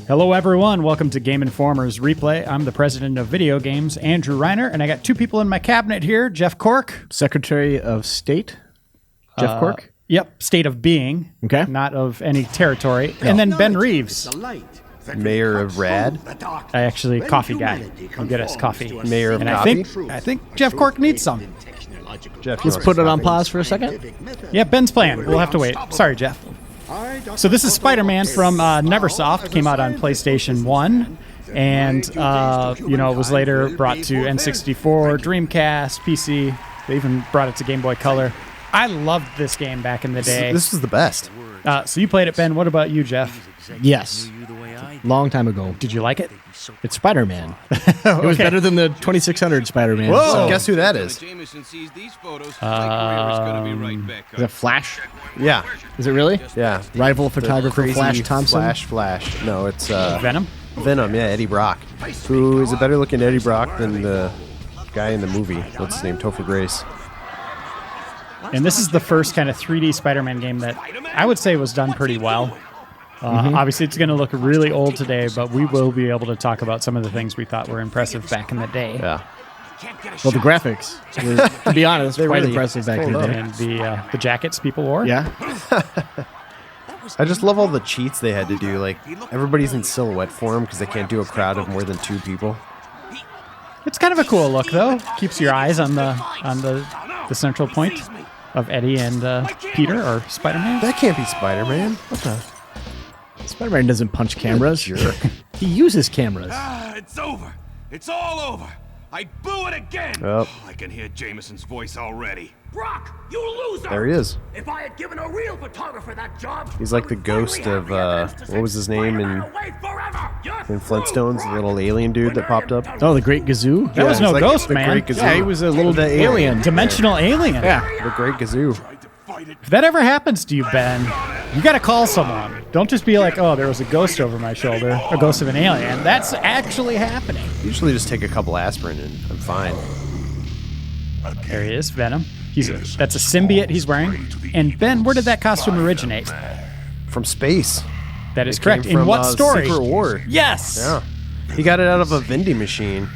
Hello, everyone. Welcome to Game Informer's Replay. I'm the president of video games, Andrew Reiner, and I got two people in my cabinet here. Jeff Cork. Secretary of State, Jeff Cork. Yep, state of being. Okay. Not of any territory. And then Ben Reeves. Mayor of Rad. I actually, coffee guy. I'll get us coffee. Mayor of and Coffee. I think Jeff Cork needs some. Jeff, Let's put it on pause for a second. Yeah, Ben's playing. We'll have to wait. Sorry, Jeff. So this is Spider-Man from Neversoft. Came out on PlayStation 1. And, it was later brought to N64, Dreamcast, PC. They even brought it to Game Boy Color. I loved this game back in the day. This was the best. So you played it, Ben. What about you, Jeff? Yes. Long time ago. Did you like it? It's Spider-Man. It was better than the 2600 Spider-Man. Whoa! So. Guess who that is? Is it Flash? Yeah. Is it really? Yeah. Rival photographer Crazy Flash Thompson? Flash. No, it's... Venom? Venom, yeah, Eddie Brock. Who is a better looking Eddie Brock than the guy in the movie. What's his name? Topher Grace. And this is the first kind of 3D Spider-Man game that I would say was done pretty well. Obviously, it's going to look really old today, but we will be able to talk about some of the things we thought were impressive back in the day. Yeah. Well, the graphics, to be honest, quite really impressive back in the day. And the jackets people wore. Yeah. I just love all the cheats they had to do. Like, everybody's in silhouette form because they can't do a crowd of more than 2 people. It's kind of a cool look, though. Keeps your eyes on the central point of Eddie and Peter, or Spider-Man. That can't be Spider-Man. What the... Spider-Man doesn't punch cameras. He uses cameras. It's over. It's all over. I blew it again. Oh. I can hear Jameson's voice already. Brock, you loser! There he is. If I had given a real photographer that job, He's like the ghost of, what was his name in Flintstones? The little alien dude that popped up. Oh, the Great Gazoo? That was no like ghost, the man. Great Gazoo. Yeah, he was a little The alien. Dimensional alien. Yeah. The Great Gazoo. If that ever happens to you, Ben, you got to call someone. Don't just be like, oh, there was a ghost over my shoulder, a ghost of an alien. That's actually happening. Usually just take a couple aspirin and I'm fine. There he is, Venom. That's a symbiote he's wearing. And Ben, where did that costume originate? From space. That is It correct. came In from, what story? Secret War. Yes. Yeah. He got it out of a vending machine.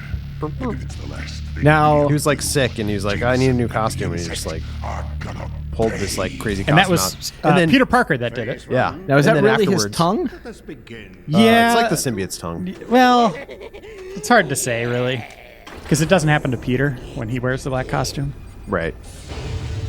Now, He was like sick and he was like, I need a new costume. And he just like pulled this like crazy costume And that was out. And then, Peter Parker that did it. Yeah. now is And that then really his afterwards- tongue? Yeah. It's like the symbiote's tongue. Well, it's hard to say, really. Because it doesn't happen to Peter when he wears the black costume. Right.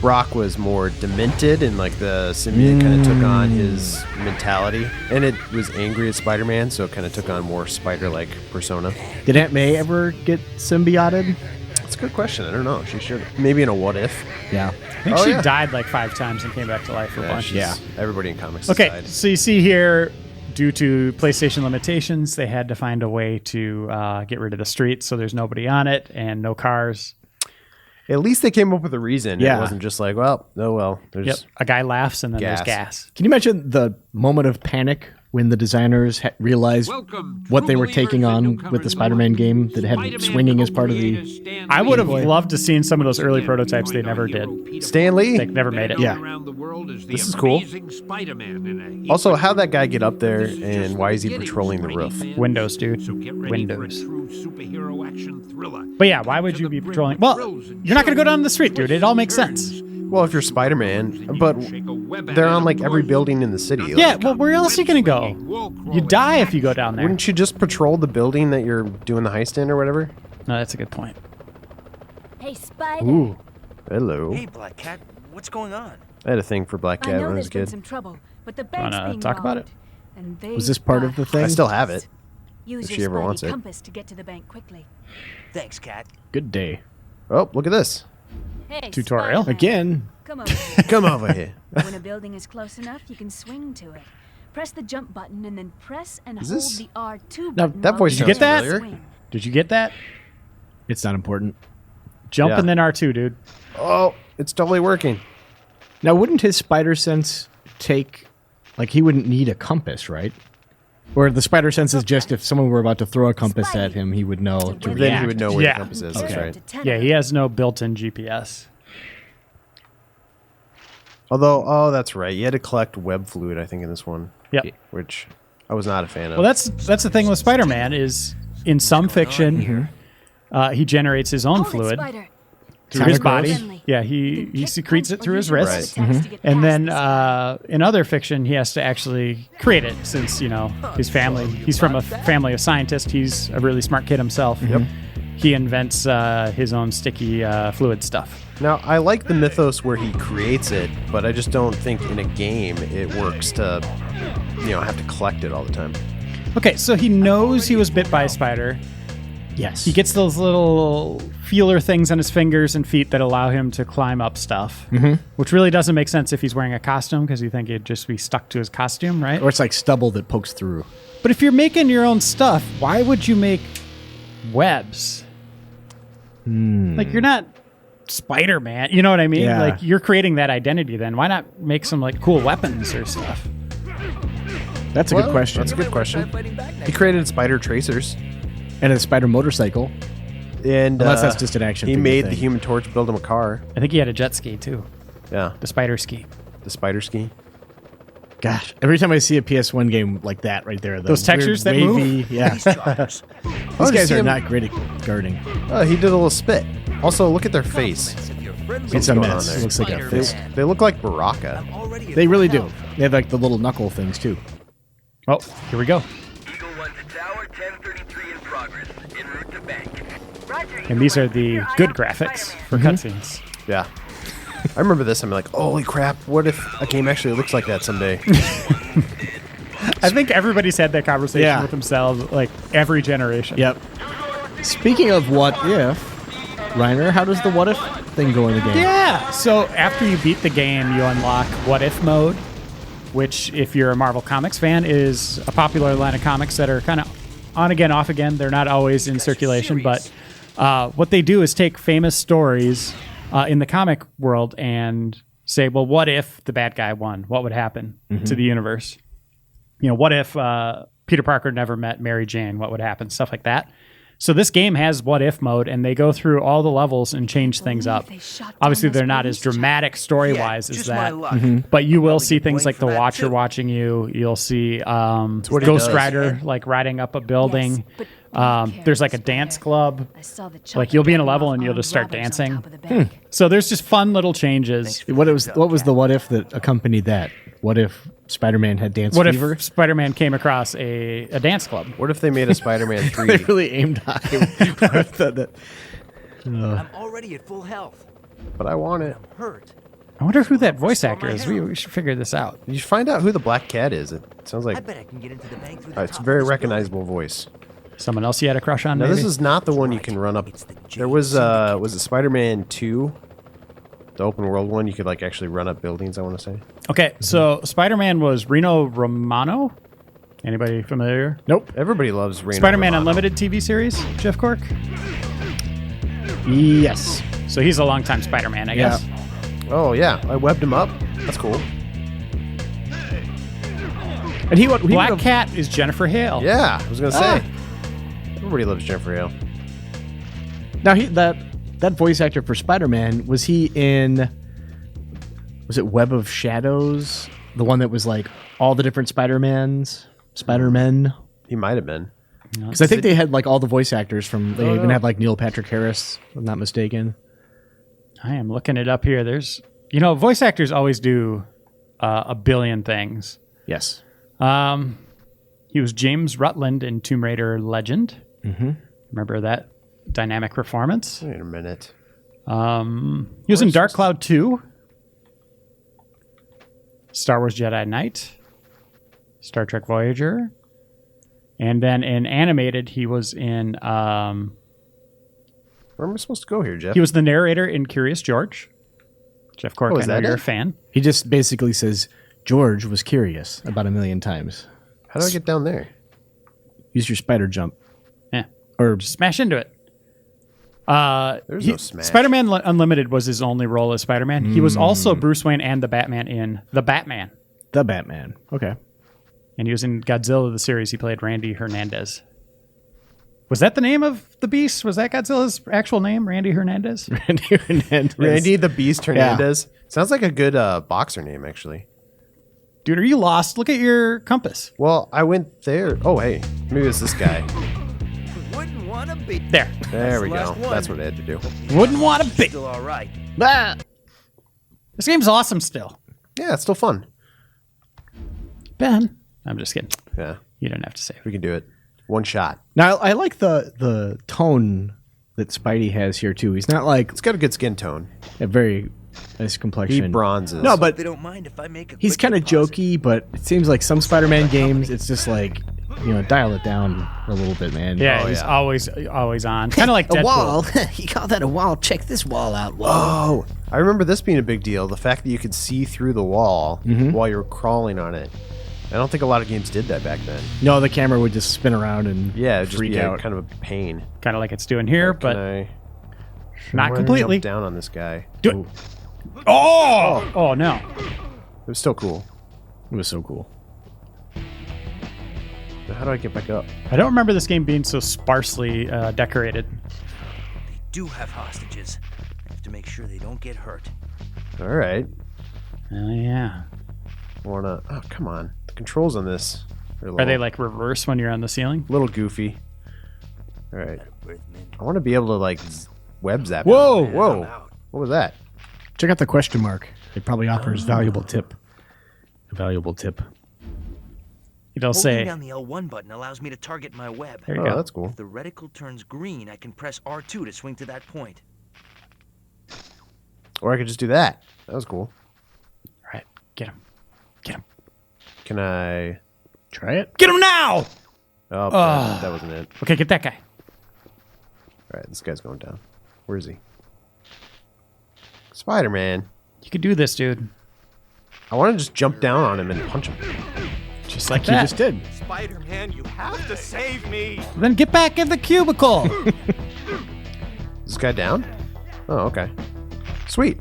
Brock was more demented and like the symbiote kind of took on his mentality. And it was angry at Spider-Man, so it kind of took on more spider-like persona. Did Aunt May ever get symbioted? That's a good question. I don't know. She should. Maybe in a what if. Yeah. I think Oh, she yeah. died like 5 times and came back to life for a bunch. she's- Everybody in comics Okay, died. so you see here, due to PlayStation limitations, they had to find a way to get rid of the street so there's nobody on it and no cars. At least they came up with a reason. Yeah. It wasn't just like, well, oh well. There's Yep, a guy laughs and then Gas. there's gas. Can you imagine the moment of panic when the designers realized what they were taking on with the Spider-Man game that had swinging as part of the... I would have loved to seen some of those early prototypes. They never did. Stan Lee. They never made it. Yeah. This is cool. Also, how'd that guy get up there and why is he patrolling the roof? Windows, dude. Windows. But yeah, why would you be patrolling? Well, you're not going to go down the street, dude. It all makes sense. Well, if you're Spider-Man, but they're on like every building in the city. Yeah, Like, well, where else are you going to go? You die if you go down there. wouldn't you just patrol the building that you're doing the heist in or whatever? No, that's a good point. Hey, Spider. Ooh. Hello. Hey, Black Cat, what's going on? I had a thing for Black I Cat know when I was there's a been kid. some trouble, but the bank's Wanna being talk about robbed, and Was this part of the thing? I still have it. Use if your she ever spidey wants it. compass to get to the bank quickly. Thanks, Cat. Good day. Oh, look at this. Hey, Tutorial. Spider-Man, Again. Come over here. Come over here. When a building is close enough, you can swing to it. Press the jump button and then press and Is hold this- the R2 Now, button. that while voice Did you get that? familiar. swing. Did you get that? It's not important. Jump Yeah. and then R2, dude. Oh, it's totally working. Now, wouldn't his spider sense take... Like, he wouldn't need a compass, right? Or the spider sense is just if someone were about to throw a compass at him, he would know to Then Then react. he would know where Yeah. the compass is. Okay. That's right. To 10 Yeah, of he them. has no built-in GPS. Although, oh, that's right. You had to collect web fluid, I think, in this one. Yep. Which I was not a fan of. Well, that's the thing with Spider-Man is in some fiction, he generates his own Hold it, fluid Spider. through his body. Friendly. Yeah, he secretes it through his wrists. Right. And then in other fiction, he has to actually create it since, his family, he's from a family of scientists. He's a really smart kid himself. Yep. He invents his own sticky fluid stuff. Now, I like the mythos where he creates it, but I just don't think in a game it works to, have to collect it all the time. Okay, so he knows he was bit by a spider. Yes. He gets those little feeler things on his fingers and feet that allow him to climb up stuff, which really doesn't make sense if he's wearing a costume because you think he'd just be stuck to his costume, right? Or it's like stubble that pokes through. But if you're making your own stuff, why would you make webs? Like, you're not Spider-Man, you know what I mean? Yeah. Like, you're creating that identity then. Why not make some, like, cool weapons or stuff? That's a good question. That's a good question. He created spider tracers. And a spider motorcycle. And Unless that's just an action He figure made thing. the Human Torch build him a car. I think he had a jet ski, too. Yeah. The spider ski. The spider ski. Gosh, every time I see a PS1 game like that right there, Those textures that move? Yeah. These guys are not great at guarding. Oh, he did a little spit. Also, look at their face. It's a going on mess. there? It looks like a fist. They look like Baraka. They really do. They have like the little knuckle things too. Oh, here we go. Eagle 1 to tower, 1033 in progress. En route to bank. And these are the good graphics for cutscenes. Yeah. I remember this. I'm like, holy crap, what if a game actually looks like that someday? I think everybody's had that conversation Yeah. with themselves, like every generation. Yep. Speaking of what if, Reiner, how does the what if thing go in the game? Yeah. So after you beat the game, you unlock What If mode, which, if you're a Marvel Comics fan, is a popular line of comics that are kind of on again, off again. They're not always in circulation, but what they do is take famous stories in the comic world and say, well, what if the bad guy won? What would happen to the universe? What if Peter Parker never met Mary Jane? What would happen? Stuff like that. So this game has what if mode, and they go through all the levels and change things up. Obviously, they're not as dramatic story-wise as that, but you will see things like the Watcher watching you. You'll see Ghost Rider like riding up a building. There's like a dance club. Like you'll be in a level and you'll just start dancing. So there's just fun little changes. What was the what if that accompanied that? What if Spider-Man had dance What fever? if Spider-Man came across a dance club? What if they made a Spider-Man 3? They really aimed high. I'm already at full health. But I want it. I'm hurt. I wonder who that voice actor is. We should figure this out. You should find out who the Black Cat is. It sounds I like bet I can get into the bank through the it's a top very of this recognizable voice. Someone else you had a crush on, Now, maybe? this is not the one you can run up. There was it Spider-Man 2? The open world one, you could like actually run up buildings, I want to say. Okay, so Spider-Man was Reno Romano. Anybody familiar? Nope. Everybody loves Reiner. Spider-Man Romano. Unlimited TV series, Jeff Cork. Yes. So he's a longtime Spider-Man, I guess. Oh, yeah. I webbed him up. That's cool. And he Black would've- Cat is Jennifer Hale. Yeah, I was going to say. Everybody loves Jennifer Hale. Now that voice actor for Spider-Man, was he in? Was it Web of Shadows? The one that was like all the different Spider-Men? He might have been. Because I think they had like all the voice actors from. They even had like Neil Patrick Harris, if I'm not mistaken. I am looking it up here. There's, voice actors always do a billion things. Yes. He was James Rutland in Tomb Raider Legend. Mm-hmm. Remember that dynamic performance? Wait a minute. He was in Dark Cloud 2, Star Wars Jedi Knight, Star Trek Voyager, and then in animated, he was in. Where am I supposed to go here, Jeff? He was the narrator in Curious George. Jeff Cork, is I know that you're it? a fan. He just basically says George was curious about 1,000,000 times. How do I get down there? Use your spider jump. Yeah, Or smash into it. There's no smash. Spider-Man Unlimited was his only role as Spider-Man. He was also Bruce Wayne and the Batman in The Batman. the Batman. Okay. And he was in Godzilla, the series. He played Randy Hernandez. Was that the name of the beast? Was that Godzilla's actual name, Randy Hernandez? Randy Hernandez. Randy the Beast Hernandez. Sounds like a good boxer name, actually. Dude, are you lost? Look at your compass. Well, I went there. Oh, hey. Maybe it's this guy. Wouldn't want to be. There. There we the go. last one. That's what I had to do. Wouldn't want to be. Still all right. Ah! This game's awesome still. Yeah, it's still fun. Ben. I'm just kidding. Yeah, You don't have to save. we can do it. One shot. Now I like the tone that Spidey has here too. He's not like It's got a good skin tone. a very nice He complexion. bronzes. No, but They don't mind if I make a he's quick kind of deposit. jokey. But it seems like some Spider-Man games, it's just like, dial it down a little bit, man. Yeah, Oh, he's yeah. always on. Kind of like Deadpool. You call that a wall? Check this wall out. Oh, I remember this being a big deal. The fact that you could see through the wall while you're crawling on it. I don't think a lot of games did that back then. No, the camera would just spin around and Yeah, it'd just freak be out. kind of a pain. Kind of like it's doing here, Can but I not completely. jump down on this guy? Do it. Oh! Oh, no. It was still cool. It was so cool. Now, how do I get back up? I don't remember this game being so sparsely decorated. They do have hostages. I have to make sure they don't get hurt. All right. Oh, yeah. Wanna? Oh, come on. The controls on this are a Are they little, like reverse when you're on the ceiling? little goofy? All right. Breath mint. I want to be able to like web zap. Whoa! him. Whoa! What was that? Check out the question mark. It probably offers valuable tip. A valuable tip. It'll Holding say, down the L1 button allows me to target my web. there you Oh, go. that's cool. If the reticle turns green, I can press R2 to swing to that point. Or I could just do that. That was cool. All right, get him. Get him. Can I? Try it. Get him now! Oh, that wasn't it. Okay, get that guy. All right, this guy's going down. Where is he? Spider-Man. You could do this, dude. I want to just jump down on him and punch him. Just like You that. just did. Spider-Man, you have to save me! Then get back in the cubicle. Is this guy down? Oh, okay. Sweet.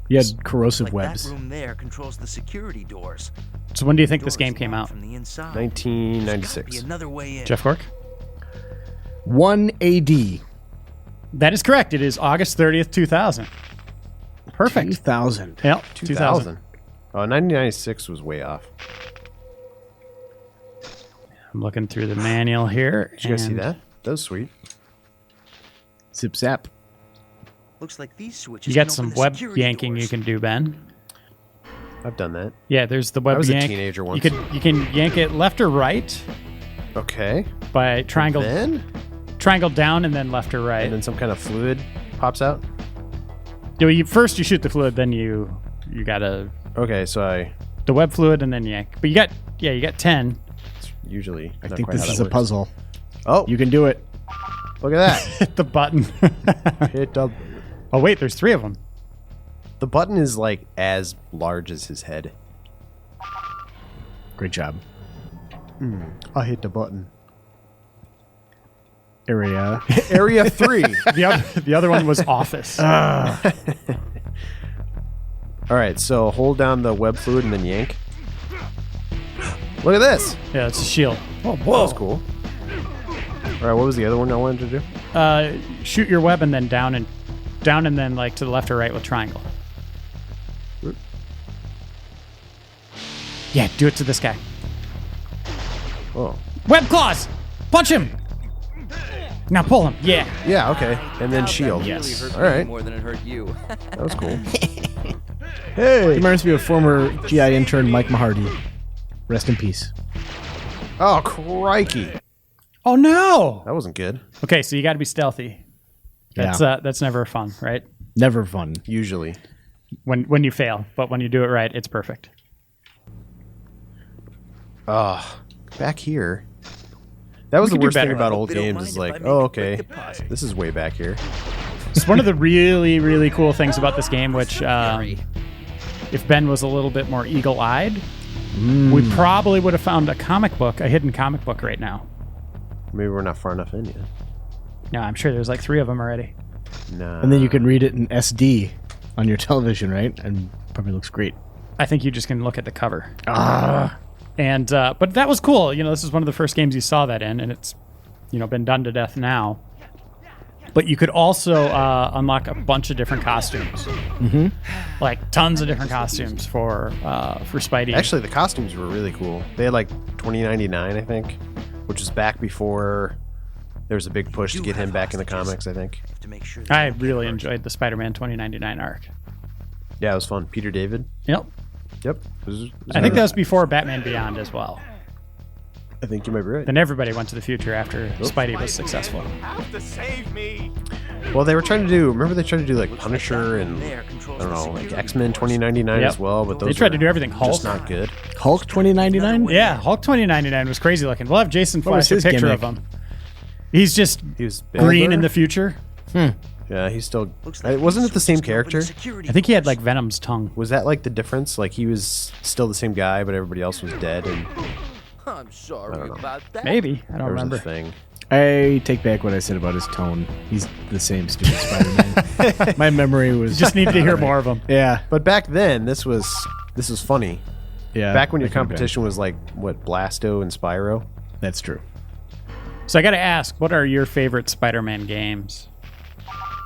You had corrosive Like webs. that room there controls the security doors. So when do you think this Doors game came lock out? from the inside. 1996. There's gotta be another way in. Jeff Cork? 1 AD. That is correct. It is August 30th, 2000. Perfect. 2000. Yep, 2000. Oh, 1996 was way off. I'm looking through the manual here. Did you guys see and that? That was sweet. Zip zap. Looks like these switches You can got open some the web security yanking you doors. can do, Ben. I've done that. Yeah, there's the web I was a yank. teenager once. You can yank it left or right Okay. by triangle down and then left or right. And then some kind of fluid pops out. First you shoot the fluid, then you gotta Okay, so the web fluid and then yank. But you got 10. it's usually. I not think quite this how is that a works. puzzle. Oh, You can do it. look at that! Hit the button. Hit the. Oh wait, there's 3 of them. The button is like as large as his head. Great job. I hit the button. Area. Area 3. The other one was Office. All right, so hold down the web fluid and then yank. Look at this. Yeah, it's a shield. Oh, That was cool. All right, what was the other one I wanted to do? Shoot your web and then down and then like to the left or right with triangle. Yeah, do it to this guy. Oh, Web claws! Punch him! Now pull him. Yeah. yeah, okay. And then shield. Yes. All right, More than it hurt you. that was cool. He reminds me of former GI intern Mike Mahardy. Rest in peace. Oh, crikey. Oh no! That wasn't good. Okay, so you got to be stealthy. That's never fun, right? Never fun. Usually. When you fail, but when you do it right, it's perfect. Back here. That was We the could do worst thing better. about old They don't games mind is if like, I make oh, a okay, quick deposit. this is way back here. It's one of the really, really cool things about this game, which if Ben was a little bit more eagle-eyed, we probably would have found a hidden comic book right now. Maybe we're not far enough in yet. No, I'm sure there's like 3 of them already. Nah. And then you can read it in SD on your television, right? And probably looks great. I think you just can look at the cover. And but that was cool. This is one of the first games you saw that in, and it's been done to death now. But you could also unlock a bunch of different costumes. Mm-hmm. Like tons of different costumes for Spidey. Actually, the costumes were really cool. They had like $20.99, I think, which was back before there was a big push to get him back in the comics, I think. I really enjoyed the Spider-Man 2099 arc. Yeah, it was fun. Peter David. Yep. Yep. I think that was before Batman Beyond as well. I think you might be right. Then everybody went to the future after Spidey was successful. Have to save me. Well, they were trying to do. Remember, they tried to do like Punisher and I don't know, like X-Men 2099 as well. But those they tried to do everything Hulk. Just not good. Hulk 2099? Yeah, Hulk 2099 was crazy looking. We'll have Jason What was flash a his picture gimmick? of him. He's just He was green older. in the future. Yeah, he's still. Wasn't it the same character? I think he had like Venom's tongue. Was that like the difference? Like he was still the same guy, but everybody else was dead, and I'm sorry about that. Maybe. I don't there was remember. a thing. I take back what I said about his tone. He's the same stupid Spider-Man. My memory was Just need to hear more of him. Yeah, But back then, this was funny. yeah. Back when your I can competition was like what, Blasto and Spyro. imagine. That's true. So I got to ask, what are your favorite Spider-Man games?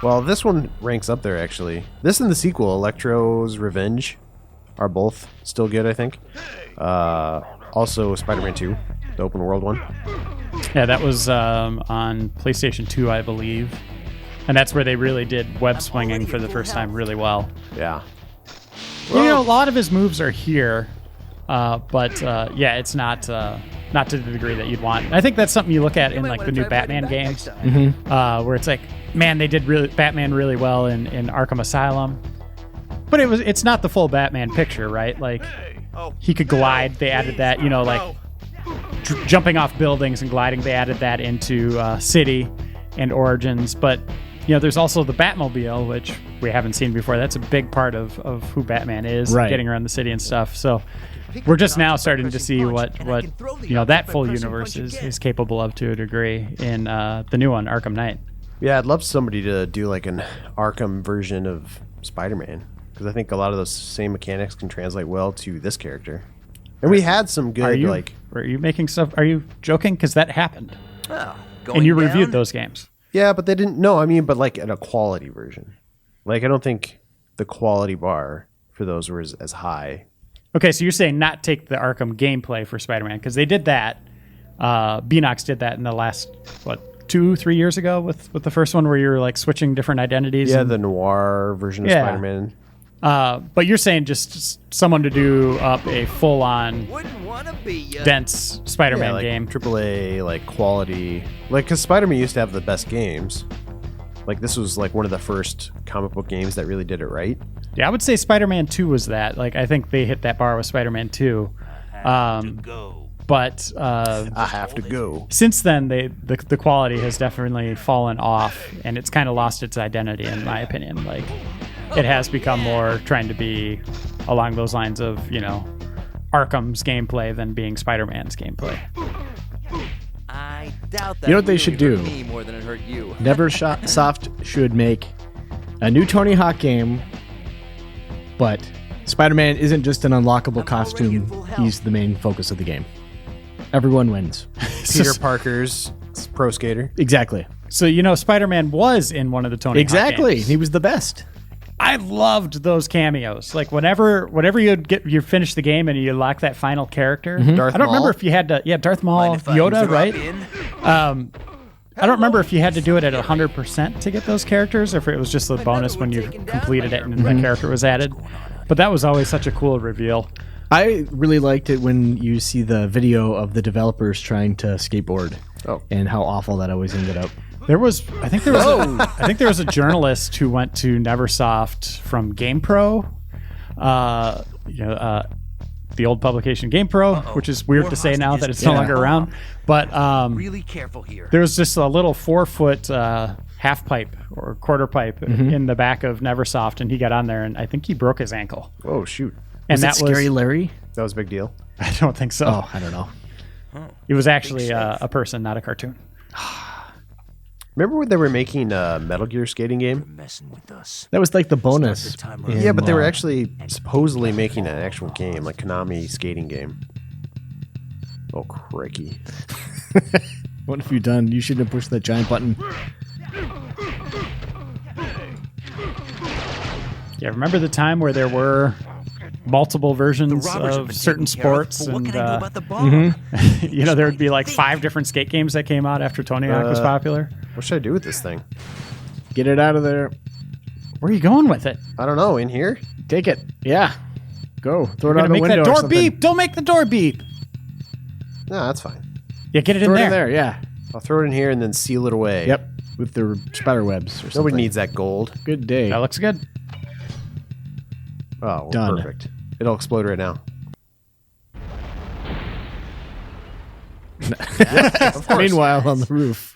Well, this one ranks up there actually. This and the sequel, Electro's Revenge, are both still good, I think. Also, Spider-Man 2, the open world one. Yeah, that was on PlayStation 2, I believe. And that's where they really did web swinging for the first time really well. Yeah. You know, a lot of his moves are here, but yeah, it's not to the degree that you'd want. I think that's something you look at in like the new Batman games, where it's like, man, they did Batman really well in Arkham Asylum, but it's not the full Batman picture, right? Like he could glide. They added that, you know, like jumping off buildings and gliding. They added that into City and Origins, but you know, there's also the Batmobile, which we haven't seen before. That's a big part of who Batman is, Right. getting around the city and stuff. So we're just now starting to see what you know, that full universe is capable of to a degree in the new one, Arkham Knight. Yeah, I'd love somebody to do like an Arkham version of Spider-Man, because I think a lot of those same mechanics can translate well to this character. And we had some good, Are you making stuff? Are you joking? Because that happened, Oh, and you going reviewed down? those games. yeah, but they didn't. No, I mean, but like in a quality version. Like I don't think the quality bar for those was as high. Okay, so you're saying not take the Arkham gameplay for Spider-Man, because they did that. Beanox did that in the last 2-3 years ago with the first one, where you're like switching different identities. Yeah, and- the noir version of Yeah. Spider-Man. but you're saying just someone to do up a full-on Wouldn't wanna be ya. dense Spider-Man Yeah, like game. AAA, like quality. Like, because Spider-Man used to have the best games. Like, this was like one of the first comic book games that really did it right. Yeah, I would say Spider-Man 2 was that. Like, I think they hit that bar with Spider-Man 2. But I have to go. since then, the quality has definitely fallen off, and it's kind of lost its identity, in my opinion. Like, it has become more trying to be along those lines of, you know, Arkham's gameplay than being Spider-Man's gameplay. I doubt that. You know what they really should hurt do? Me more than it hurt you. Neversoft should make a new Tony Hawk game, but Spider-Man isn't just an unlockable costume. He's the main focus of the game. Everyone wins. Peter Parker's pro skater. Exactly. So, you know, Spider-Man was in one of the Tony Hawk Exactly. games. He was the best. I loved those cameos. Like whenever you finish the game and you lock that final character. Darth I don't remember Maul. if you had to. Yeah, Darth Maul, Mind if I Yoda, drop right? in? I don't remember if you had to do it at 100% to get those characters, or if it was just a bonus when you completed it and the character was added. But that was always such a cool reveal. I really liked it when you see the video of the developers trying to skateboard. Oh. And how awful that always ended up. I think there was a journalist who went to Neversoft from GamePro, the old publication GamePro, which is weird to say now that it's no Yeah. longer around. But Really careful here. there was just a little 4-foot half pipe or quarter pipe in the back of Neversoft, and he got on there, and I think he broke his ankle. Oh, shoot. And Was that it Scary Larry? That was a big deal. I don't think so. Oh, I don't know. It was actually a person, not a cartoon. Remember when they were making a Metal Gear skating game? Messing with us. That was like the bonus. the time in, Yeah, but they were actually supposedly making an actual game, like Konami skating game. Oh, crikey. What have you done? You shouldn't have pushed that giant button. Yeah, remember the time where there were multiple versions robbers have of been certain taken care of, sports, but what and can I do about the bomb? there would be like 5 different skate games that came out after Tony Hawk was popular. What should I do with this thing? Get it out of there. Where are you going with it? I don't know. In here? Take it. Yeah. Go. Throw it You're out gonna the make window that or door something. beep. Don't make the door beep. No, that's fine. Yeah, get it Throw in it there. in there. Yeah. I'll throw it in here and then seal it away. Yep. With the spider webs or something. Nobody needs that gold. Good day. That looks good. Oh, well, Done. perfect. It'll explode right now. Meanwhile, on the roof.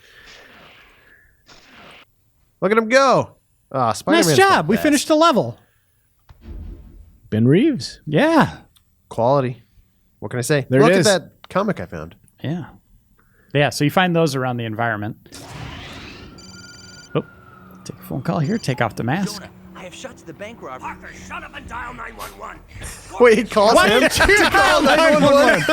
Look at him go. Oh, Spider-Man's Nice the job. We best. finished a level. Ben Reeves. Yeah. Quality. What can I say? There it Look is. at that comic I found. Yeah. Yeah, so you find those around the environment. Oh, take a phone call here. Take off the mask. Jonah, I have shot to the bank robber. Parker, shut up and dial 911. Wait, he calls him to call 911.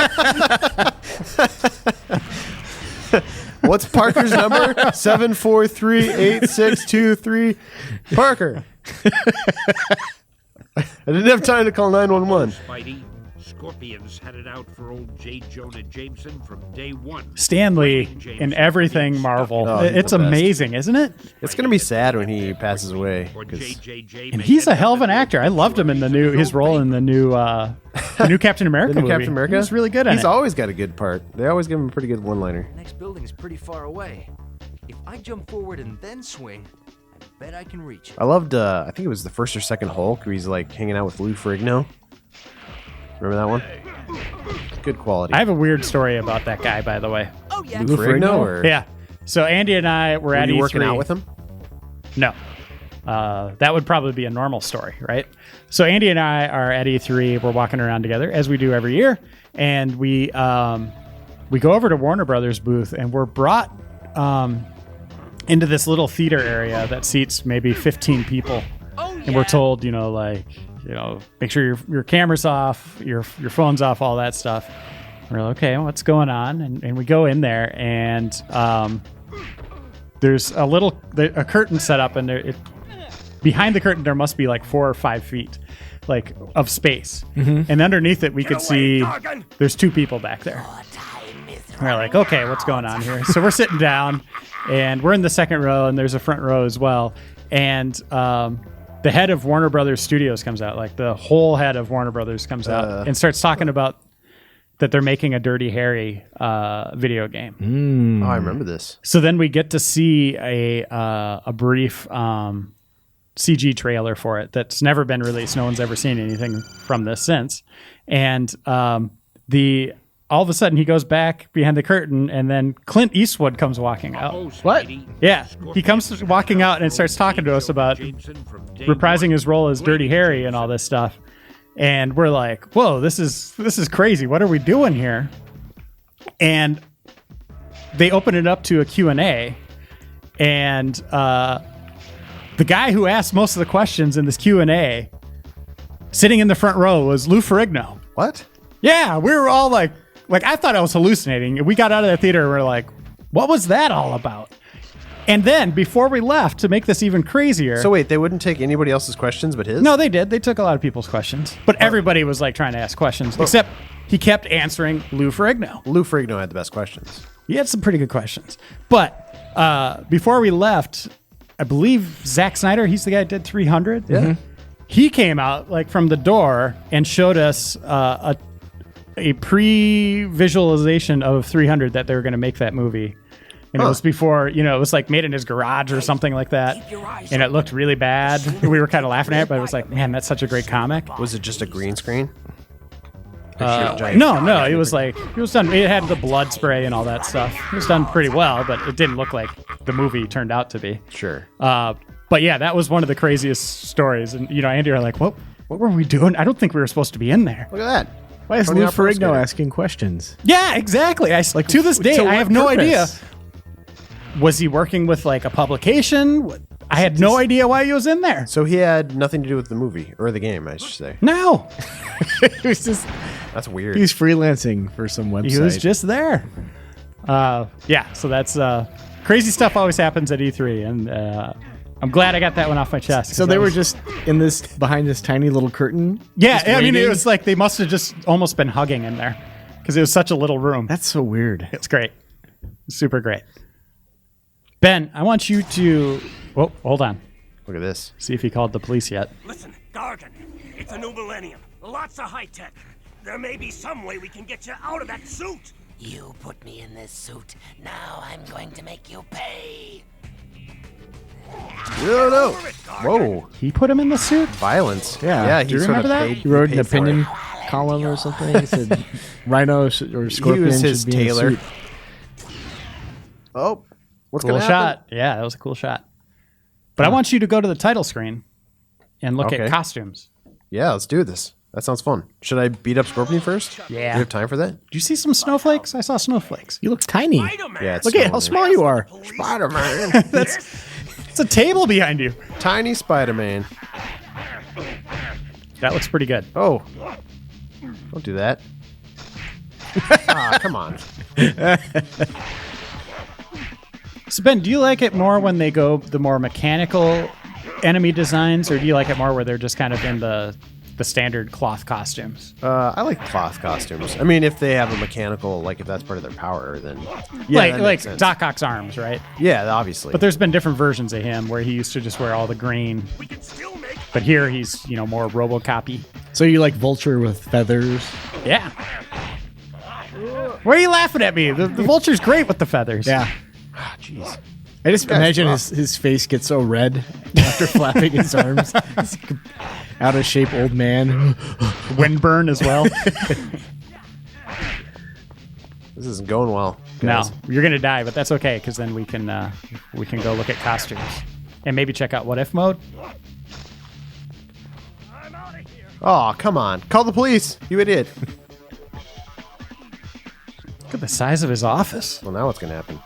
What's Parker's number? 743-8623. Parker. I didn't have time to call 911. Spidey, Scorpions had it out for old J. Jonah Jameson from day one. Stanley in everything Marvel. Oh, he's It's the best. amazing, isn't it? It's going to be sad when he passes away. Or 'cause JJJ And he's a hell of an actor. I loved him in his role in the new Captain America the new movie. Captain America? He was really good at He's it. always got a good part. They always give him a pretty good one-liner. The next building is pretty far away. If I jump forward and then swing, I bet I can reach it. I loved, I think it was the first or second Hulk, where he's like hanging out with Lou Ferrigno. Remember that one? Good quality. I have a weird story about that guy, by the way. Oh, yeah. Lou Ferrigno, or Yeah. So Andy and I were were at you E3. working out with him? No. That would probably be a normal story, right? So Andy and I are at E3. We're walking around together, as we do every year. And we go over to Warner Brothers booth, and we're brought into this little theater area that seats maybe 15 people. Oh, yeah. And we're told, make sure your camera's off, your phone's off, all that stuff. We're like, okay, what's going on? And we go in there, and there's a curtain set up, and behind the curtain there must be like 4 or 5 feet, like, of space. And underneath it, we could see there's 2 people back there. We're like, okay, what's going on here? So we're sitting down, and we're in the second row, and there's a front row as well. And the head of Warner Brothers Studios comes out, like the whole head of Warner Brothers comes out and starts talking about that they're making a Dirty Harry video game. Oh, I remember this. So then we get to see a brief CG trailer for it that's never been released. No one's ever seen anything from this since. And all of a sudden he goes back behind the curtain, and then Clint Eastwood comes walking out. What? Yeah, he comes walking out and starts talking to us about reprising his role as Dirty Harry and all this stuff. And we're like, whoa, this is crazy. What are we doing here? And they open it up to a Q&A, and the guy who asked most of the questions in this Q&A, sitting in the front row, was Lou Ferrigno. What? Yeah, we were all like I thought I was hallucinating. We got out of the theater and we're like, what was that all about? And then before we left, to make this even crazier. So wait, they wouldn't take anybody else's questions but his? No, they did. They took a lot of people's questions. But everybody was like trying to ask questions, except he kept answering Lou Ferrigno. Lou Ferrigno had the best questions. He had some pretty good questions. But before we left, I believe Zack Snyder, he's the guy that did 300. Yeah. He came out like from the door and showed us a pre-visualization of 300 that they were going to make that movie. And it was before, it was like made in his garage or something like that. And it looked really bad. We were kind of laughing at it, but it was like, man, that's such a great comic. Was it just a green screen? No, it was done. It had the blood spray and all that stuff. It was done pretty well, but it didn't look like the movie turned out to be. Sure. But yeah, that was one of the craziest stories. And, Andy were like, what were we doing? I don't think we were supposed to be in there. Look at that. Why is Tony Lou Hawk Pro Ferrigno Skater. asking questions? Yeah, exactly. To this day, to I what have no purpose? idea. Was he working with like a publication? I had no idea why he was in there. So he had nothing to do with the movie or the game, I should say. No, It was just That's weird. he's freelancing for some website. he was just there. Yeah, so that's crazy stuff always happens at E3, and I'm glad I got that one off my chest. So they were just in this behind this tiny little curtain. Yeah, just I mean, it waiting? was like they must have just almost been hugging in there because it was such a little room. That's so weird. It's great. Super great. Ben, I want you to... Whoa, hold on. Look at this. See if he called the police yet. Listen, Gargan, it's a new millennium. Lots of high tech. There may be some way we can get you out of that suit. You put me in this suit. Now I'm going to make you pay. No. Whoa. He put him in the suit? Violence. Yeah. He Do you sort of remember that? paid- He wrote an paid for opinion it. column or something. He said Rhino or Scorpion He was his should be in a tailor. suit. Oh. What's Cool going to happen? shot. Yeah, that was a cool shot. But I want you to go to the title screen and look Okay. at costumes. Yeah, let's do this. That sounds fun. Should I beat up Scorpion first? Yeah. Do you have time for that? Did you see some snowflakes? I saw snowflakes. You look tiny. Spider-Man. Yeah, it's Look at how small you are. Spider-Man. It's a table behind you. Tiny Spider-Man. That looks pretty good. Oh. Don't do that. Come on. So Ben, do you like it more when they go the more mechanical enemy designs, or do you like it more where they're just kind of in the standard cloth costumes? I like cloth costumes. I mean, if they have a mechanical, like if that's part of their power, then yeah, that like makes sense. Doc Ock's arms, right? Yeah, obviously. But there's been different versions of him where he used to just wear all the green, We can still make but here he's more RoboCop-y. So you like Vulture with feathers? Yeah. Why are you laughing at me? The Vulture's great with the feathers. Yeah. Jeez. I just imagine his face gets so red after flapping his arms. He's out of shape old man. Windburn as well. This isn't going well. No, guys. you're gonna die, but that's okay because then we can go look at costumes and maybe check out What If mode. Oh, come on. Call the police, you idiot. Look at the size of his office. Well, now what's going to happen?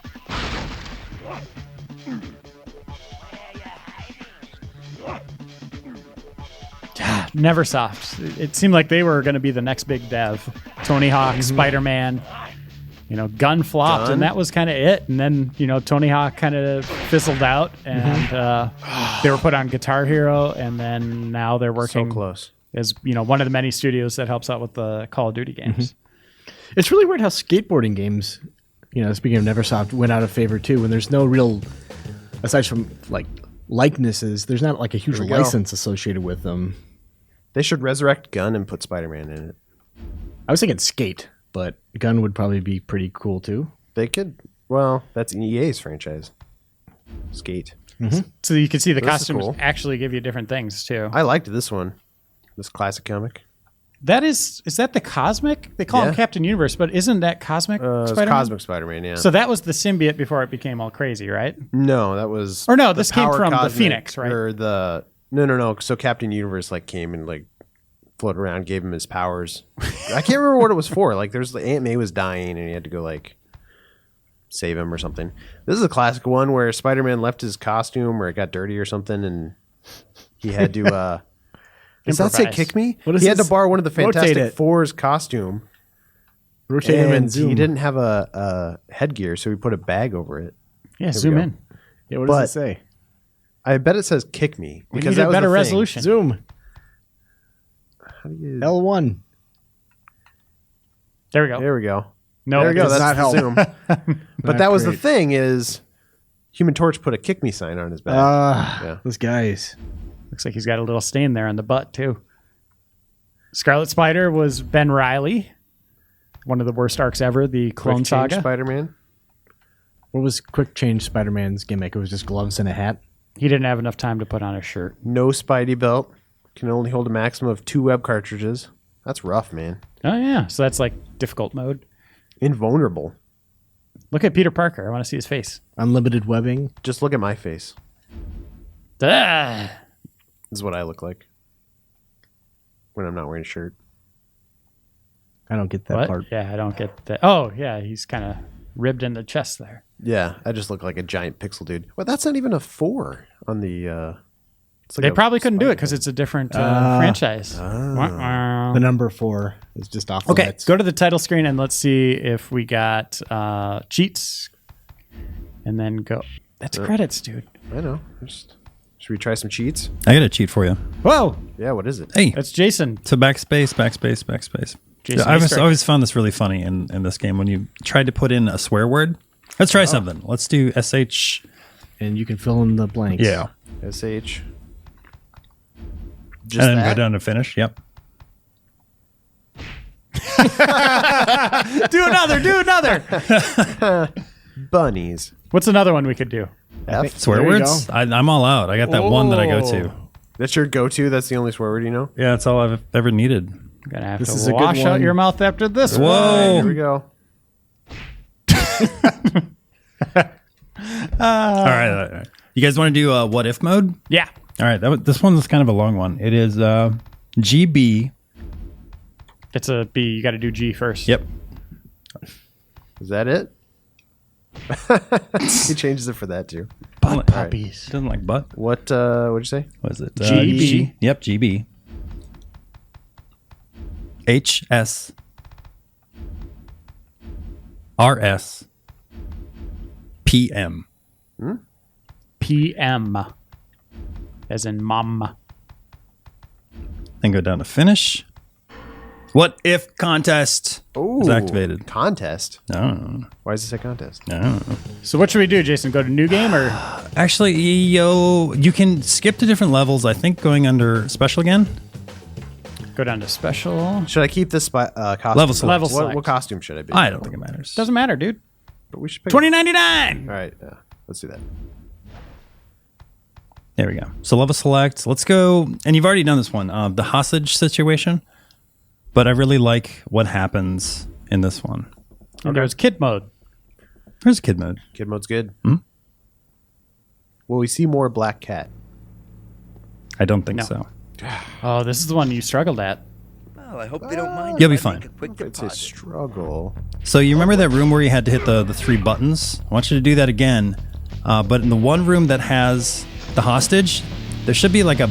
Neversoft. It seemed like they were going to be the next big dev. Tony Hawk, Spider-Man. Gun flopped, Gun? and that was kind of it. And then, Tony Hawk kind of fizzled out, and they were put on Guitar Hero, and then now they're working So close. as one of the many studios that helps out with the Call of Duty games. It's really weird how skateboarding games, speaking of Neversoft, went out of favor too. When there's no real, aside from like likenesses, there's not like a huge Here we go. license associated with them. They should resurrect Gun and put Spider-Man in it. I was thinking Skate, but Gun would probably be pretty cool too. They could. Well, that's EA's franchise. Skate. So you can see the This is costumes cool. actually give you different things, too. I liked this one. This classic comic. Is that the Cosmic? They call him Yeah. Captain Universe, but isn't that Cosmic It's Spider-Man? Cosmic Spider-Man, yeah. So that was the symbiote before it became all crazy, right? No, that was... Or no, the this came Power from the Cosmic, Phoenix, right? Or the... No. So Captain Universe came and floated around, gave him his powers. I can't remember what it was for. There's Aunt May was dying and he had to go save him or something. This is a classic one where Spider-Man left his costume or it got dirty or something and he had to... Does that say Improvise. kick me? What is He had this? to borrow one of the Rotate Fantastic it. Four's costume. Rotate him and And zoom. he didn't have a headgear, so he put a bag over it. Yeah, zoom go. in. Yeah, what but- does it say? I bet it says kick me. We Because need that a was better the thing. resolution. Zoom. How do you... L1. There we go. There we go. No, There we go. does That's not the help. zoom. But Not that was the great. thing is Human Torch put a kick me sign on his back. Yeah. Those guys. Looks like he's got a little stain there on the butt, too. Scarlet Spider was Ben Reilly. One of the worst arcs ever, the Clone Quick change Saga. Spider-Man. What was Quick Change Spider-Man's gimmick? It was just gloves and a hat. He didn't have enough time to put on a shirt. No Spidey belt. Can only hold a maximum of 2 web cartridges. That's rough, man. Oh, yeah. So that's difficult mode. Invulnerable. Look at Peter Parker. I want to see his face. Unlimited webbing. Just look at my face. Ah. This is what I look like when I'm not wearing a shirt. I don't get that What? part. Yeah, I don't get that. Oh, yeah. He's kind of ribbed in the chest there. Yeah, I just look like a giant pixel dude. Well, that's not even a 4 on the... it's like They a probably couldn't do it Spider-Man. because it's a different franchise. The number 4 is just off Okay, limits. go to the title screen and let's see if we got cheats. And then go. That's credits, dude. I know. Just Should we try some cheats? I got a cheat for you. Whoa! Yeah, what is it? Hey, That's Jason. so backspace. Jason I Easter egg. always found this really funny in this game when you tried to put in a swear word. Let's try something. Let's do SH. And you can fill in the blanks. Yeah. SH. And then go down to finish. Yep. Do another. Bunnies. What's another one we could do? F. Swear There you words? I'm all out. I got that one that I go to. That's your go-to? That's the only swear word you know? Yeah, that's all I've ever needed. Gonna have This is to a good wash out one. your mouth after this. Whoa. All right, here we go. All right. You guys want to do what if mode? Yeah. All right. This one's kind of a long one. It is GB. It's a B. You got to do G first. Yep. Is that it? He changes it for that too. Butt puppies. Doesn't like butt. What'd you say? What is it? GB. Yep, GB. HS. RS. PM. PM. As in mom. Then go down to finish. What if contest Ooh, is activated? Contest. No. Why does it say contest? No. So what should we do, Jason? Go to new game or? Actually, you can skip to different levels. I think going under special again. Go down to special. Should I keep this costume? Level select. Level What select. costume should I be? I don't think it matters. Doesn't matter, dude. But we should pick. $20.99. All right, yeah, let's do that. There we go. So level select. Let's go. And you've already done this one. The hostage situation. But I really like what happens in this one. And there's kid mode. There's kid mode. Kid mode's good. Hmm? Will we see more Black Cat? I don't think No. so. Oh, this is the one you struggled at. Well, I hope they don't mind. You'll if be I make fine. a quick It's a deposit. struggle. So you remember that room where you had to hit the 3 buttons? I want you to do that again. But in the one room that has the hostage, there should be like a...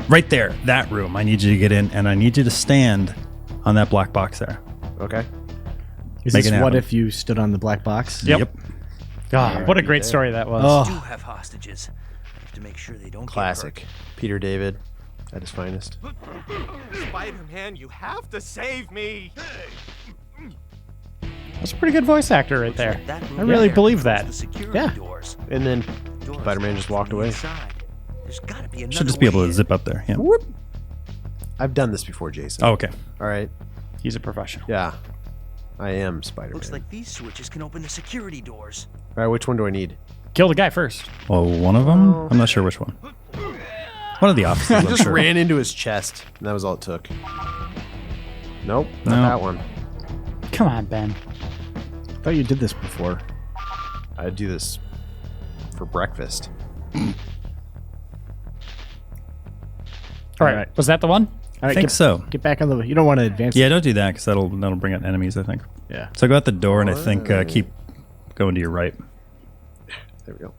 Right there, that room. I need you to get in, and I need you to stand on that black box there. Okay. Is Make this it what happen. if you stood on the black box? Yep. God, what a great story that was. Oh. Do have hostages. I have to make sure they don't Classic. Peter David at his finest. Spider-Man, you have to save me! That's a pretty good voice actor right there. Like that room I really there believe controls that. the security Yeah. doors. And then Doors Spider-Man just walked from the away. inside. There's gotta be another Should just be able way to in. zip up there. Yeah. whoop. I've done this before, Jason. Oh, okay. All right. He's a professional. Yeah. I am Spider-Man. Looks like these switches can open the security doors. All right, which one do I need? Kill the guy first. Well, one of them? I'm not sure which one. One of the opposites. I I'm just sure. ran into his chest, and that was all it took. Nope, not No. that one. Come on, Ben. I thought you did this before. I do this for breakfast. All right. Was that the one? All right, I think get, so. Get back on the... You don't want to advance. Yeah, don't do that because that'll bring out enemies, I think. Yeah. So go out the door and I think keep going to your right. There we go.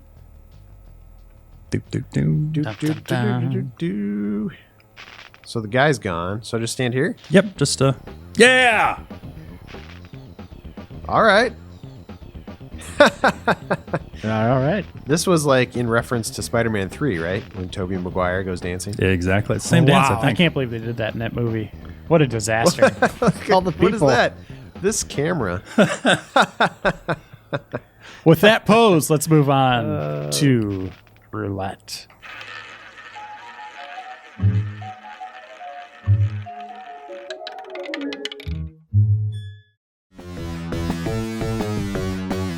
Doop, doop, doop. Do, Dun, do, dun, dun. do, do, do, do. So the guy's gone. So I just stand here? Yep, just yeah. All right. All right. This was like in reference to Spider-Man 3, right? When Tobey Maguire goes dancing. Yeah, exactly. It's the same dance, Wow, I think. can't believe they did that in that movie. What a disaster. All the What is people. that? This camera. With that pose, let's move on to roulette.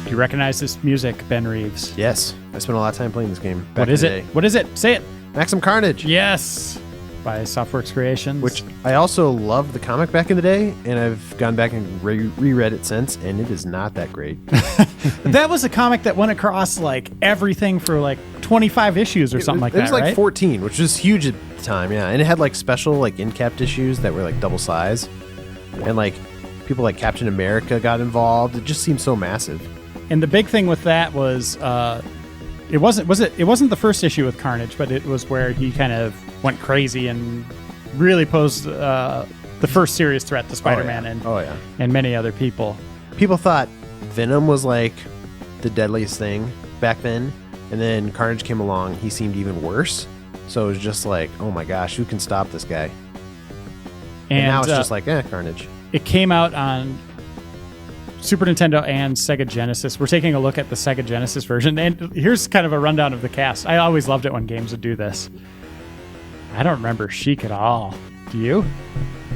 Do you recognize this music, Ben Reeves? Yes. I spent a lot of time playing this game. Back What in is the it? day. What is it? Say it. Maximum Carnage. Yes. By Softworks Creations. Which I also loved the comic back in the day, and I've gone back and reread it since, and it is not that great. that was a comic that went across like everything for like 25 issues or something like that, It was like right? 14, which was huge at the time, yeah. And it had like special like in-capped issues that were like double size, and like people like Captain America got involved. It just seemed so massive. And the big thing with that was it wasn't the first issue with Carnage, but it was where he kind of went crazy and really posed the first serious threat to Spider-Man and many other people. People thought Venom was like the deadliest thing back then, And then Carnage came along. He seemed even worse. So it was just like, oh my gosh, who can stop this guy? And now it's just like, Carnage. It came out on Super Nintendo and Sega Genesis. We're taking a look at the Sega Genesis version. And here's kind of a rundown of the cast. I always loved it when games would do this. I don't remember Sheik at all. Do you?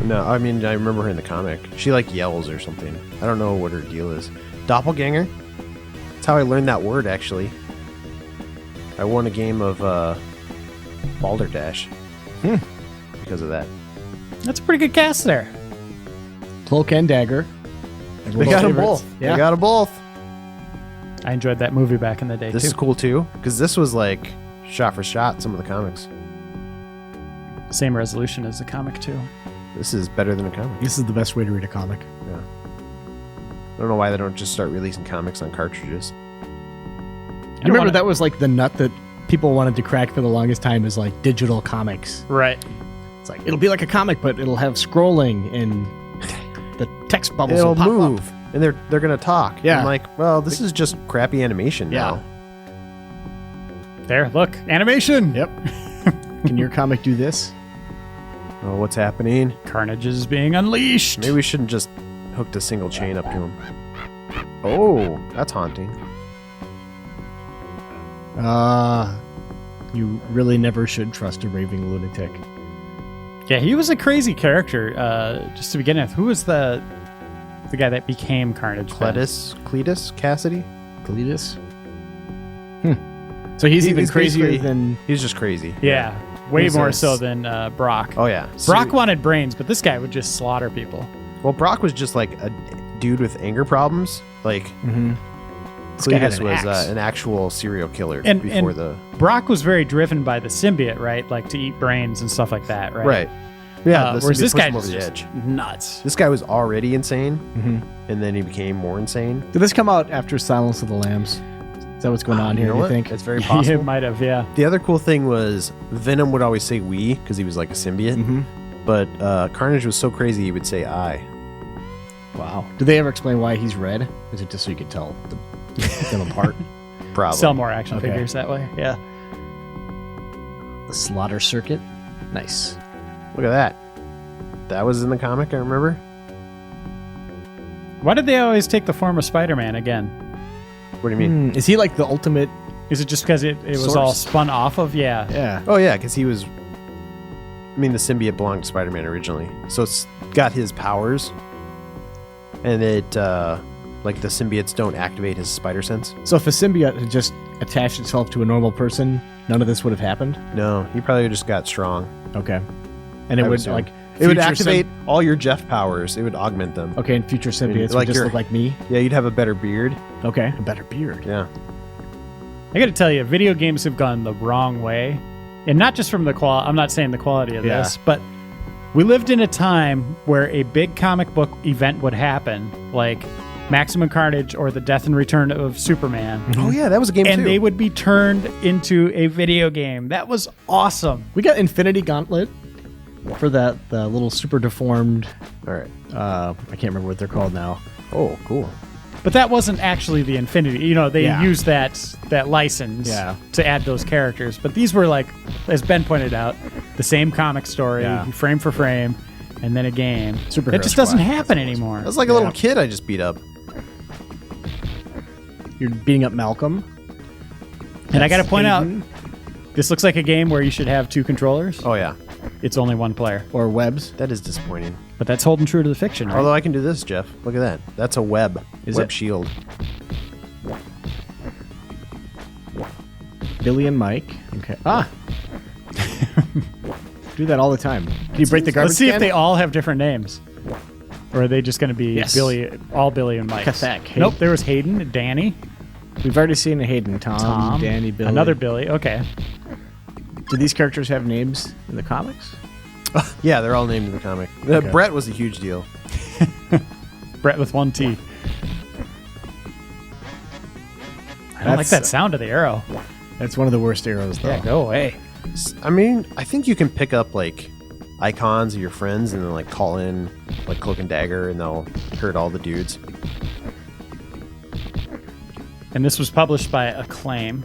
No, I mean, I remember her in the comic. She like yells or something. I don't know what her deal is. Doppelganger? That's how I learned that word, actually. I won a game of Balderdash because of that. That's a pretty good cast there. Cloak and Dagger. They got them both. Yeah. They got them both. I enjoyed that movie back in the day, This too. is cool, too, because this was like shot for shot, some of the comics. Same resolution as the comic, too. This is better than a comic. This is the best way to read a comic. Yeah. I don't know why they don't just start releasing comics on cartridges. You remember that was like the nut that people wanted to crack for the longest time is like digital comics. Right. It's like, it'll be like a comic, but it'll have scrolling and the text bubbles It'll will pop move, up. and they're going to talk. Yeah. I'm like, well, this is just crappy animation now. There, look. Animation! Yep. Can your comic do this? Oh, what's happening? Carnage is being unleashed. Maybe we shouldn't just hook a single chain up to him. Oh, that's haunting. You really never should trust a raving lunatic. Yeah, he was a crazy character. Just to begin with, who was the guy that became Carnage? Cletus Cassidy? Cletus? So he's even crazier than... He's just crazy. Yeah, way more so than Brock. Oh, yeah. Brock wanted brains, but this guy would just slaughter people. Well, Brock was just like a dude with anger problems. Like, Cletus was an actual serial killer before the... Brock was very driven by the symbiote, right? Like to eat brains and stuff like that, right? Right. Yeah, whereas this guy was was over the just edge. nuts. This guy was already insane, and then he became more insane. Did this come out after Silence of the Lambs? Is that what's going on here, do you think? It's very possible. It might have, yeah. The other cool thing was Venom would always say we because he was like a symbiote, but Carnage was so crazy he would say I. Wow. Did they ever explain why he's red? Is it just so you could tell them apart? Probably. Sell more action figures that way, yeah. The Slaughter Circuit. Nice. Look at that. That was in the comic, I remember. Why did they always take the form of Spider-Man again? What do you mean? Is he like the ultimate... Is it just because it was all spun off of? Yeah. Yeah. Oh, yeah, because he was... I mean, the symbiote belonged to Spider-Man originally. So it's got his powers. And it, like, the symbiotes don't activate his spider sense. So if a symbiote had just attached itself to a normal person, none of this would have happened? No, he probably just got strong. Okay. And it would, like... It would activate all your Jeff powers. It would augment them. Okay, and future symbiotes would just look like me? Yeah, you'd have a better beard. Okay, a better beard. Yeah. I got to tell you, video games have gone the wrong way. And not just from the quality, I'm not saying the quality of this, but we lived in a time where a big comic book event would happen, like Maximum Carnage or the Death and Return of Superman. Oh, yeah, that was a game too. And they would be turned into a video game. That was awesome. We got Infinity Gauntlet for the little super deformed... All right. I can't remember what they're called now. Oh, cool. But that wasn't actually the Infinity. You know, they used that license to add those characters. But these were like, as Ben pointed out, the same comic story, frame for frame, and then a game. Superhero That just doesn't happen anymore. I was like a little kid I just beat up. You're beating up Malcolm. And I got to point out, this looks like a game where you should have two controllers. Oh, yeah. It's only one player. Or webs. That is disappointing. But that's holding true to the fiction, right? Although I can do this, Jeff. Look at that. That's a web. Web shield. Billy and Mike. Okay. Do that all the time. Can you break the garbage Let's see can? if they all have different names. Or are they just going to be Billy and Mike? Kathak. Nope, there was Hayden, Danny. We've already seen a Hayden. Tom, Danny, Billy. Another Billy. Okay. Do these characters have names in the comics? Yeah, they're all named in the comic. Okay. Brett was a huge deal. Brett with one T. I don't like that sound of the arrow. That's one of the worst arrows, though. Yeah, go away. I mean, I think you can pick up, like, icons of your friends and then, like, call in, like, Cloak and Dagger, and they'll hurt all the dudes. And this was published by Acclaim.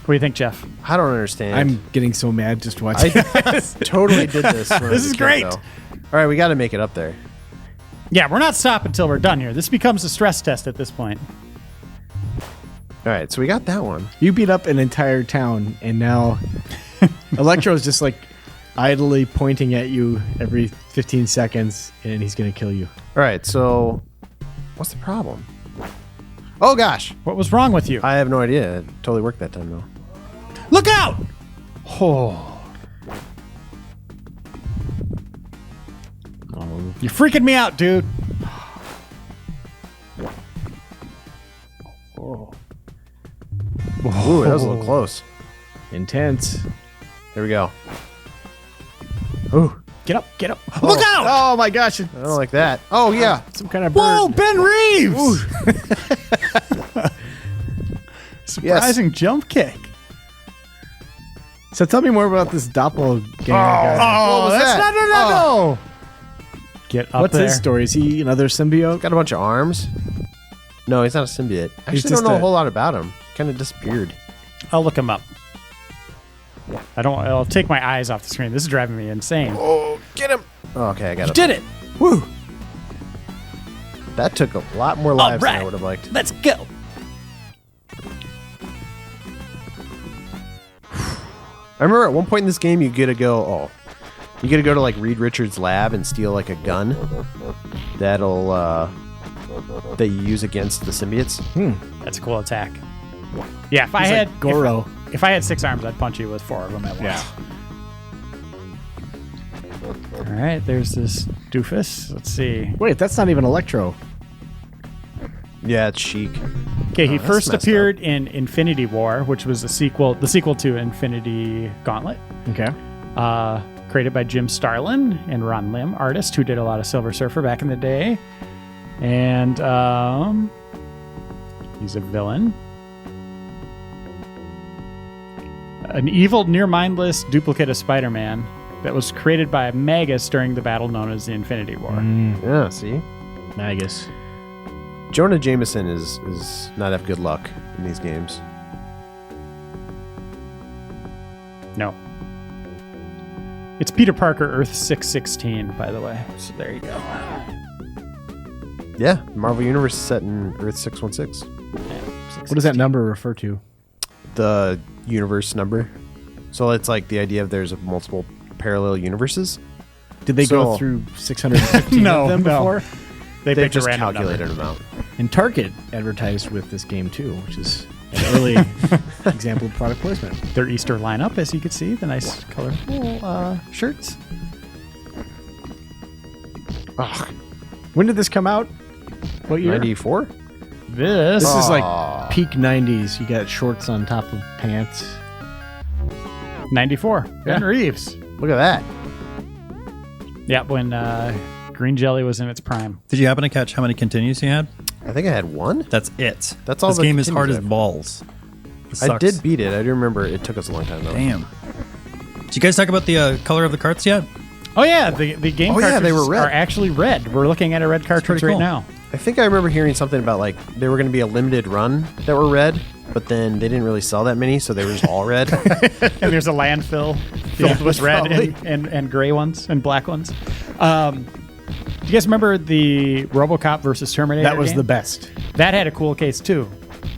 What do you think, Jeff? I don't understand. I'm getting so mad just watching. I totally did this. When I This was a is kid, great. though. All right, we got to make it up there. Yeah, we're not stopping until we're done here. This becomes a stress test at this point. All right, so we got that one. You beat up an entire town, and now Electro's just like idly pointing at you every 15 seconds, and he's going to kill you. All right, so what's the problem? Oh, gosh. What was wrong with you? I have no idea. It totally worked that time, though. Look out! Oh. You're freaking me out, dude. Ooh, that was a little close. Intense. Here we go. Ooh. Get up, get up. Look out! Oh my gosh. I don't like that. Oh, yeah. Some kind of bird. Whoa, Ben Reeves! Surprising jump kick. So tell me more about this doppelganger guy. What was that's that? no. Get up What's there. his story? Is he another symbiote? Got a bunch of arms. No, he's not a symbiote. I He's actually don't just know a a- whole lot about him. Kind of disappeared. I'll look him up. I'll take my eyes off the screen. This is driving me insane. Oh, get him. Oh, okay, I got You it. did it! Woo! That took a lot more lives than I would have liked. Let's go. I remember at one point in this game, you get to go to like Reed Richards' lab and steal like a gun that'll that you use against the symbiotes. That's a cool attack. Yeah, if I He's had like Goro. If I had 6 arms, I'd punch you with 4 of them at once. Yeah. All right, there's this doofus. Let's see. Wait, that's not even Electro. Yeah, it's Sheik. Okay, he that's first messed appeared in Infinity War, which was the sequel to Infinity Gauntlet, Okay. created by Jim Starlin and Ron Lim, artist who did a lot of Silver Surfer back in the day. And he's a villain. An evil, near-mindless duplicate of Spider-Man that was created by Magus during the battle known as the Infinity War. Yeah, see? Magus. Jonah Jameson is not have good luck in these games. No. It's Peter Parker, Earth 616, by the way. So there you go. Yeah, Marvel Universe is set in Earth 616. What does that number refer to? The universe number. So it's like the idea of there's multiple parallel universes. Did they go through 615 of them before? They picked just a random calculated number. them out. And Target advertised with this game too, which is an early example of product placement. Their Easter lineup, as you can see, the nice colorful shirts. When did this come out? What year? 94? This This is like peak 90s. You got shorts on top of pants. 94. Yeah. Ben Reeves. Look at that. Yeah, when green jelly was in its prime. Did you happen to catch how many continues you had? I think I had one. That's it. That's all This the game is hard continues as I have. balls. It I sucks. did beat it. I do remember it took us a long time though. Damn. Did you guys talk about the color of the carts yet? Oh yeah, the game Oh, yeah, cartridges they were red. are actually red. We're looking at a red cartridge pretty right cool. now. I think I remember hearing something about like they were going to be a limited run that were red, but then they didn't really sell that many, so they were just all red. And there's a landfill filled with red and gray ones and black ones. Do you guys remember the RoboCop versus Terminator That was game? the best. That had a cool case too.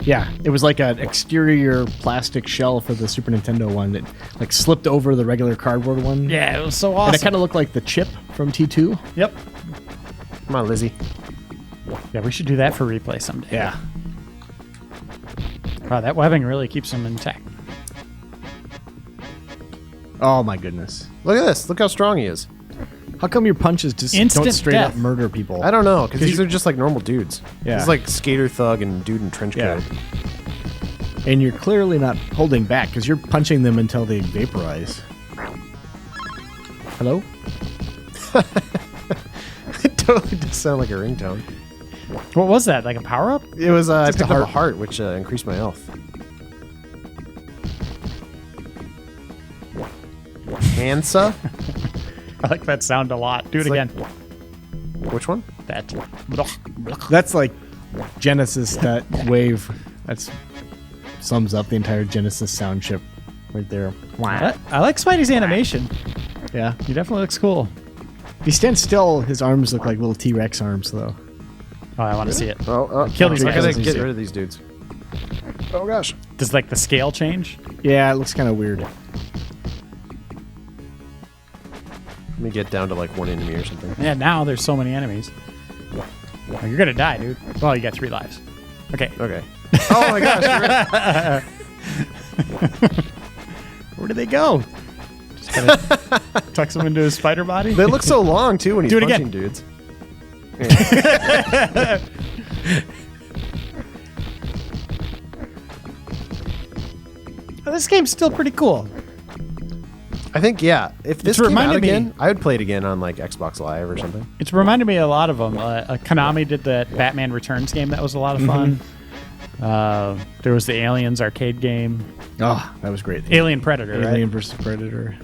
Yeah, it was like an exterior plastic shell for the Super Nintendo one that like slipped over the regular cardboard one. Yeah, it was so And awesome. it kind of looked like the chip from T2. Yep. Come on, Lizzie. Yeah, we should do that for replay someday. Yeah. Wow, that webbing really keeps them intact. Oh my goodness. Look at this. Look how strong he is. How come your punches just Instant don't straight up death. murder people? I don't know, because these are just like normal dudes. Yeah. He's like skater thug and dude in trench Yeah. coat. And you're clearly not holding back because you're punching them until they vaporize. Hello? It totally does sound like a ringtone. What was that? Like a power up? It was I Just a picked up a heart. heart, which increased my health. Hansa? I like that sound a lot. Do it It's like- again. Which one? That. That's like Genesis, that wave. That's sums up the entire Genesis sound chip right there. I like Spidey's animation. Yeah. He definitely looks cool. If he stands still, his arms look like little T-Rex arms, though. Oh, I want to see it. Kill these I guys. gotta get rid of these dudes. Oh gosh. Does like the scale change? Yeah, it looks kind of weird. Let me get down to like one enemy or something. Yeah, now there's so many enemies. Oh, you're gonna die, dude. Well, you got 3 lives. Okay. Okay. Oh my gosh. You're right. Where do they go? Just gotta tucks him into his spider body. They look so long too when he's Do it punching again. dudes. This game's still pretty cool. I think if this It's came out reminded me- again, I would play it again on like Xbox Live or something. It's reminded me a lot of them. Konami did that Batman Returns game. That was a lot of fun. There was the Aliens arcade game. Oh, that was great. Alien Predator, Alien right? versus Predator.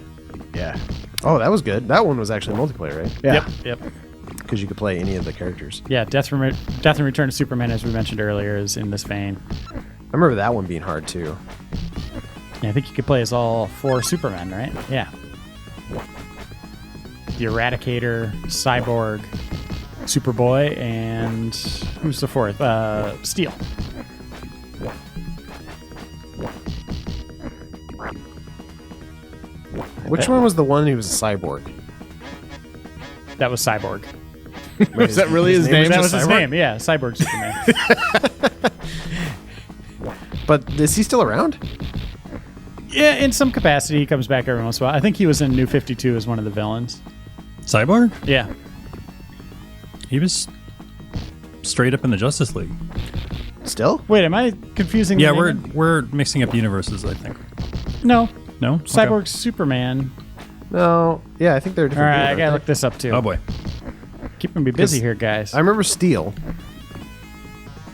Yeah. Oh, that was good. That one was actually multiplayer, right? Yeah. Yep. Because you could play any of the characters. Yeah, Death and Return of Superman, as we mentioned earlier, is in this vein. I remember that one being hard too. Yeah, I think you could play as all 4 Supermen, right? Yeah. The Eradicator, Cyborg, Superboy, and who's the 4th? Steel. Which one was the one who was a cyborg? That was Cyborg. Was that really his name? That was his name, yeah. Cyborg Superman. But is he still around? Yeah, in some capacity, he comes back every once in a while. I think he was in New 52 as one of the villains. Cyborg? Yeah. He was straight up in the Justice League. Still? Wait, am I confusing? Yeah, the name? we're mixing up universes, I think. No. No? Cyborg Superman. No. Yeah, I think they're All different. right, I dudes, gotta aren't look this up too. Oh boy. Keeping me busy here, guys. I remember Steel.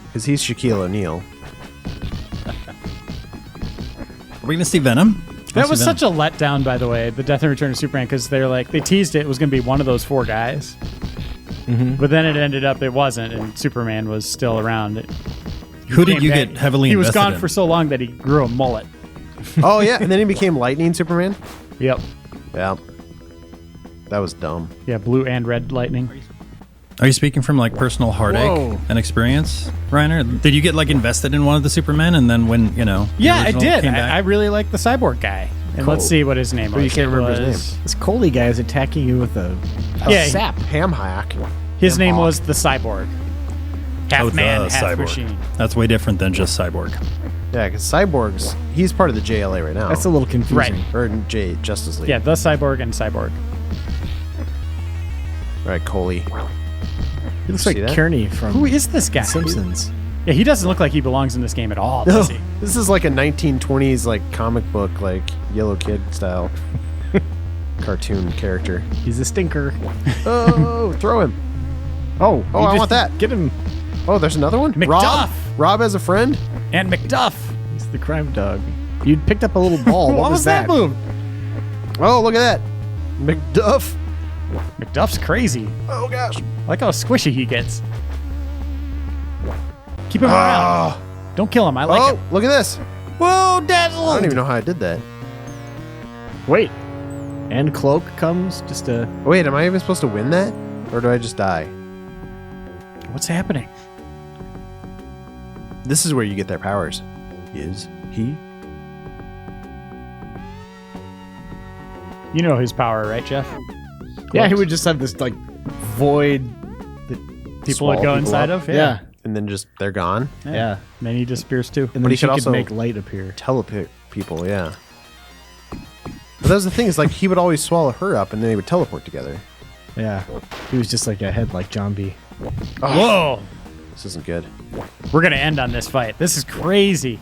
Because he's Shaquille O'Neal. Are we gonna see Venom? That was such a letdown, by the way, the Death and Return of Superman, because they teased it was going to be one of those 4 guys. But then it ended up it wasn't, and Superman was still around. Who did you get heavily He was invested gone in? for so long that he grew a mullet. Oh, yeah. And then he became Lightning Superman? Yep. Yeah. That was dumb. Yeah, blue and red lightning. Are you speaking from like personal heartache Whoa. and experience, Reiner? Did you get like invested in one of the Supermen, and then when the Yeah, I original did. came back? I really like the cyborg guy. And Cool. let's see what his name But was. you can't remember his was- name. This Coley guy is attacking you with a Yeah, sap. Ham hack. His name was the cyborg. Half Oh, man, the half cyborg. machine. That's way different than just cyborg. Yeah, because Cyborg's, he's part of the JLA right now. That's a little confusing. Right. Or Justice League. Yeah, the cyborg and cyborg. All right, Coley. He looks See like that? Kearney from Who is this guy? Simpsons. Yeah, he doesn't look like he belongs in this game at all, No, does he? this is like a 1920s like comic book, like Yellow Kid style cartoon character. He's a stinker. Oh, throw him. Oh, Oh, I want that. Get him. Oh, there's another one? McDuff. Rob as a friend? And McDuff. He's the crime dog. You picked up a little ball. What was that move? Oh, look at that. McDuff. McDuff's crazy. Oh, gosh. I like how squishy he gets. Keep him around. Don't kill him. I like Oh, him. look at this. Whoa, I Dazzle! don't even know how I did that. Wait. And Cloak comes just a... Wait, am I even supposed to win that? Or do I just die? What's happening? This is where you get their powers. Is he? You know his power, right, Jeff? Yeah, he would just have this, like, void... People would Swallow go people inside up? of? Yeah. And then just, they're gone? Yeah. And then he disappears too. And But then he she could could also make light appear. Teleport people, yeah. But that was the thing, is like he would always swallow her up and then they would teleport together. Yeah. He was just like a head like John B. Whoa! This isn't good. We're going to end on this fight. This is crazy.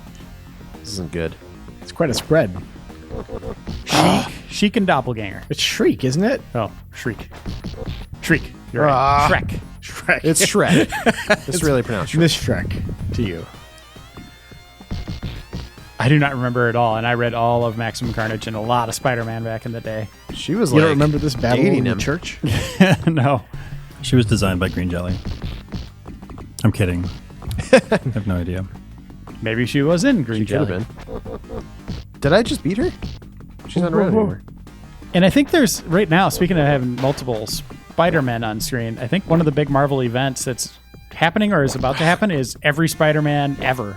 This isn't good. It's quite a spread. Sheik and Doppelganger. It's Shriek, isn't it? Oh, Shriek. Shriek. You're right. Shrek. Shrek. It's Shrek. It's really pronounced Shrek. Miss Shrek to you. I do not remember it all, and I read all of Maximum Carnage and a lot of Spider-Man back in the day. She was You like don't remember this battle dating in the him. church? No. She was designed by Green Jelly. I'm kidding. I have no idea. Maybe she was in green She could jelly. have been. Did I just beat her? She's not around anymore. And I think there's, right now, speaking of having multiple Spider-Men on screen, I think one of the big Marvel events that's happening or is about to happen is every Spider-Man ever.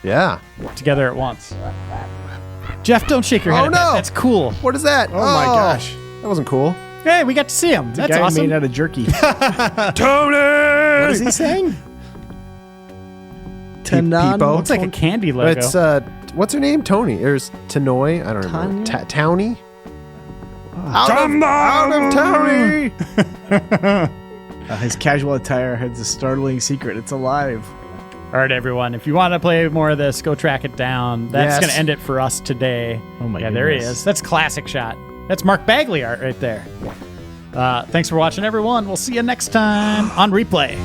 Yeah. Together at once. Jeff, don't shake your head at that. That's cool. What is that? Oh my gosh. That wasn't cool. Hey, we got to see him. It's That's a guy awesome. made out of jerky. Tony! What is he saying? Peepo. Looks like a candy logo. It's what's her name? Tony. There's Tanoy. I don't remember. Townie. Out of Townie. His casual attire has a startling secret. It's alive. All right, everyone. If you want to play more of this, go track it down. That's going to end it for us today. Oh my goodness. There he is. That's classic shot. That's Mark Bagley art right there. Thanks for watching, everyone. We'll see you next time on Replay.